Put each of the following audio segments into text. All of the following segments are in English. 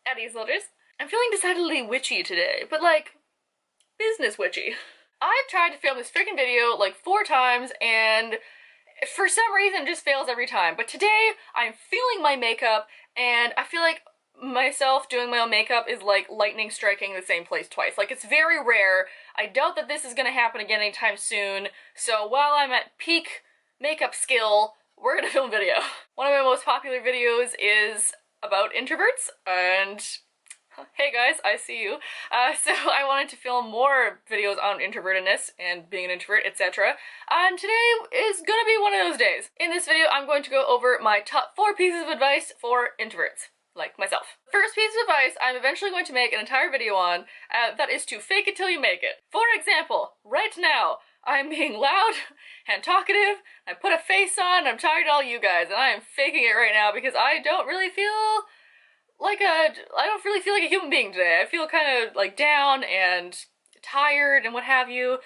Eddie soldiers. I'm feeling decidedly witchy today, but like, business witchy. I've tried to film this freaking video like 4 times and for some reason it just fails every time. But today I'm feeling my makeup and I feel like myself doing my own makeup is like lightning striking the same place twice. Like, it's very rare. I doubt that this is gonna happen again anytime soon. So while I'm at peak makeup skill, we're gonna film a video. One of my most popular videos is about introverts, and hey guys, I see you. So I wanted to film more videos on introvertedness and being an introvert, etc. And today is gonna be one of those days. In this video, I'm going to go over my top 4 pieces of advice for introverts, like myself. First piece of advice I'm eventually going to make an entire video on, that is to fake it till you make it. For example, right now, I'm being loud and talkative, I put a face on, I'm talking to all you guys, and I am faking it right now because I don't really feel like a human being today. I feel kind of like down and tired and what have you.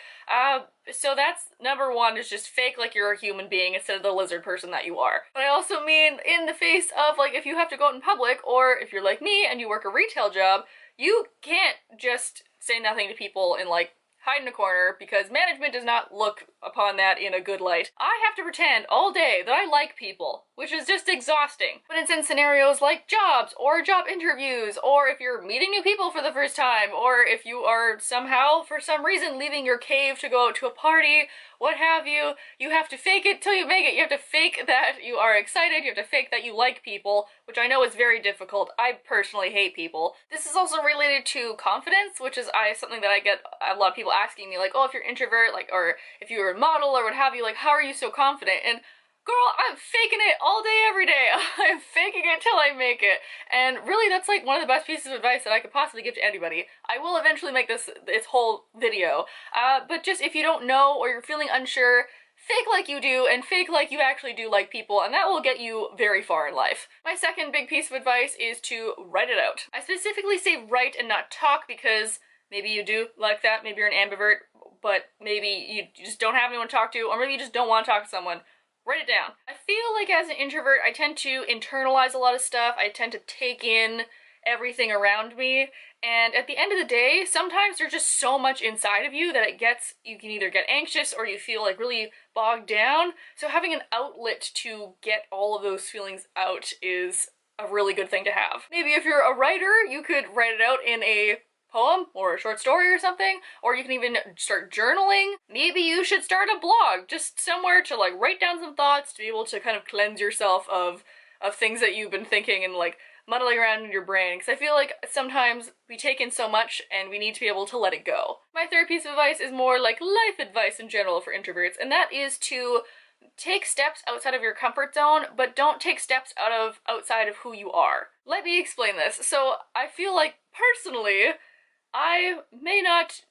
So that's number 1, is just fake like you're a human being instead of the lizard person that you are. But I also mean in the face of, like, if you have to go out in public, or if you're like me and you work a retail job, you can't just say nothing to people and like hide in a corner, because management does not look upon that in a good light. I have to pretend all day that I like people, which is just exhausting. But it's in scenarios like jobs, or job interviews, or if you're meeting new people for the first time, or if you are somehow, for some reason, leaving your cave to go out to a party, what have you, you have to fake it till you make it. You have to fake that you are excited, you have to fake that you like people, which I know is very difficult. I personally hate people. This is also related to confidence, which is something that I get a lot of people asking me, like, oh, if you're an introvert, like, or if you're a model or what have you, like, how are you so confident? And girl, I'm faking it all day, every day. I'm faking it till I make it. And really, that's like one of the best pieces of advice that I could possibly give to anybody. I will eventually make this whole video. But just if you don't know or you're feeling unsure, fake like you do and fake like you actually do like people, and that will get you very far in life. My second big piece of advice is to write it out. I specifically say write and not talk because maybe you do like that, maybe you're an ambivert, but maybe you just don't have anyone to talk to, or maybe you just don't want to talk to someone. Write it down. I feel like as an introvert, I tend to internalize a lot of stuff. I tend to take in everything around me, and at the end of the day, sometimes there's just so much inside of you that you can either get anxious or you feel like really bogged down. So having an outlet to get all of those feelings out is a really good thing to have. Maybe if you're a writer, you could write it out in a poem or a short story or something, or you can even start journaling. Maybe you should start a blog, just somewhere to like write down some thoughts, to be able to kind of cleanse yourself of things that you've been thinking and like muddling around in your brain, because I feel like sometimes we take in so much and we need to be able to let it go. My third piece of advice is more like life advice in general for introverts, and that is to take steps outside of your comfort zone, but don't take steps outside of who you are. Let me explain this. So I feel like personally, I may not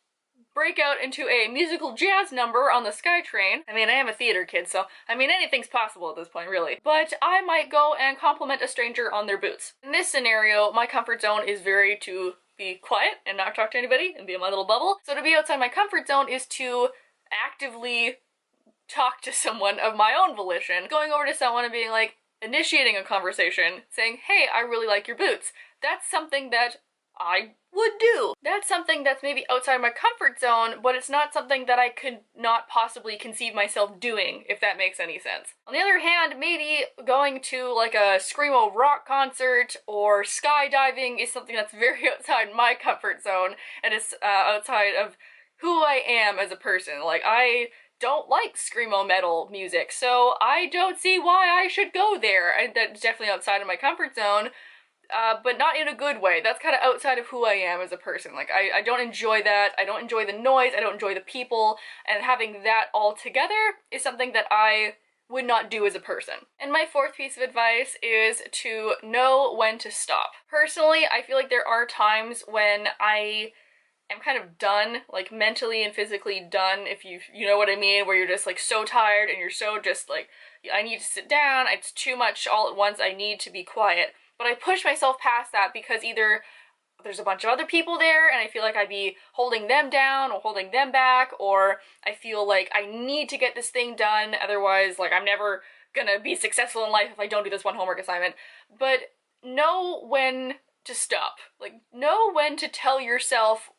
break out into a musical jazz number on the SkyTrain. I mean, I am a theater kid, so I mean, anything's possible at this point, really. But I might go and compliment a stranger on their boots. In this scenario, my comfort zone is to be quiet and not talk to anybody and be in my little bubble. So to be outside my comfort zone is to actively talk to someone of my own volition. Going over to someone and being like, initiating a conversation, saying, hey, I really like your boots. That's something that I would do. That's something that's maybe outside my comfort zone, but it's not something that I could not possibly conceive myself doing, if that makes any sense. On the other hand, maybe going to like a screamo rock concert or skydiving is something that's very outside my comfort zone, and it's outside of who I am as a person. Like, I don't like screamo metal music, so I don't see why I should go there. And that's definitely outside of my comfort zone. But not in a good way. That's kind of outside of who I am as a person. Like, I don't enjoy that. I don't enjoy the noise. I don't enjoy the people. And having that all together is something that I would not do as a person. And my fourth piece of advice is to know when to stop. Personally, I feel like there are times when I am kind of done, like mentally and physically done, if you know what I mean, where you're just like so tired and you're so just like, I need to sit down, it's too much all at once, I need to be quiet. But I push myself past that because either there's a bunch of other people there and I feel like I'd be holding them down or holding them back, or I feel like I need to get this thing done, otherwise like I'm never gonna be successful in life if I don't do this one homework assignment. But know when to stop. Like, know when to tell yourself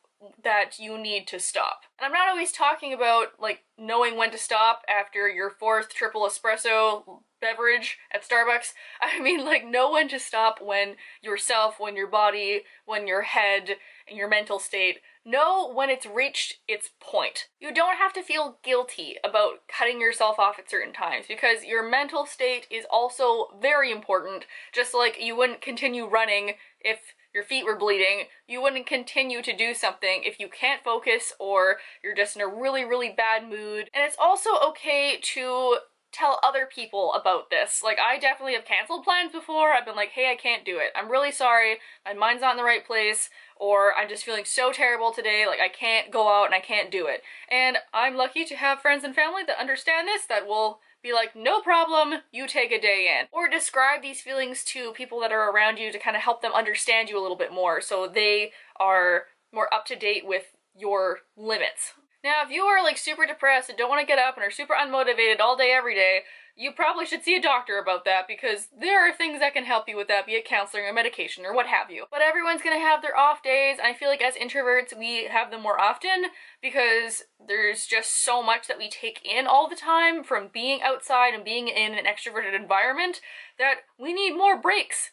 that you need to stop. And I'm not always talking about, like, knowing when to stop after your 4th triple espresso beverage at Starbucks. I mean, like, know when to stop when yourself, when your body, when your head, and your mental state, know when it's reached its point. You don't have to feel guilty about cutting yourself off at certain times, because your mental state is also very important. Just like you wouldn't continue running if your feet were bleeding, you wouldn't continue to do something if you can't focus or you're just in a really, really bad mood. And it's also okay to tell other people about this. Like, I definitely have canceled plans before. I've been like, hey, I can't do it. I'm really sorry. My mind's not in the right place, or I'm just feeling so terrible today, like I can't go out and I can't do it. And I'm lucky to have friends and family that understand this, that will be like, no problem, you take a day in. Or describe these feelings to people that are around you to kind of help them understand you a little bit more, so they are more up to date with your limits. Now, if you are like super depressed and don't want to get up and are super unmotivated all day every day, you probably should see a doctor about that, because there are things that can help you with that, be it counseling or medication or what have you. But everyone's gonna have their off days, and I feel like as introverts we have them more often because there's just so much that we take in all the time from being outside and being in an extroverted environment that we need more breaks.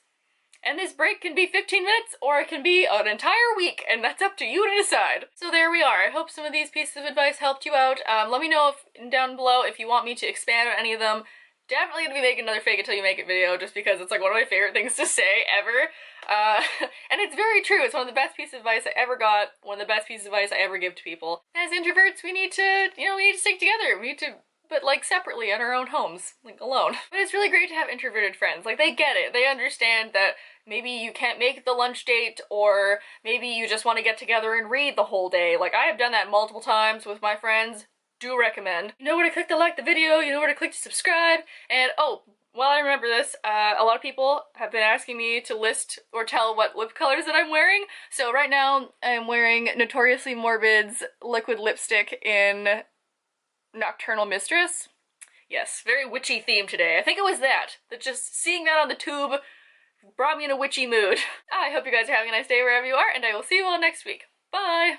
And this break can be 15 minutes, or it can be an entire week, and that's up to you to decide. So there we are. I hope some of these pieces of advice helped you out. Let me know down below if you want me to expand on any of them. Definitely gonna be making another fake it till you make it video, just because it's like one of my favorite things to say ever. And it's very true. It's one of the best pieces of advice I ever got, one of the best pieces of advice I ever give to people. As introverts, we need to, we need to stick together. We need to, but like separately in our own homes, like alone. But it's really great to have introverted friends. Like, they get it. They understand that maybe you can't make the lunch date, or maybe you just want to get together and read the whole day. Like, I have done that multiple times with my friends. Do recommend. You know where to click to like the video, you know where to click to subscribe, and oh, while I remember this, a lot of people have been asking me to list or tell what lip colors that I'm wearing. So right now, I'm wearing Notoriously Morbid's liquid lipstick in Nocturnal Mistress. Yes, very witchy theme today. I think it was that just seeing that on the tube brought me in a witchy mood. I hope you guys are having a nice day wherever you are, and I will see you all next week. Bye!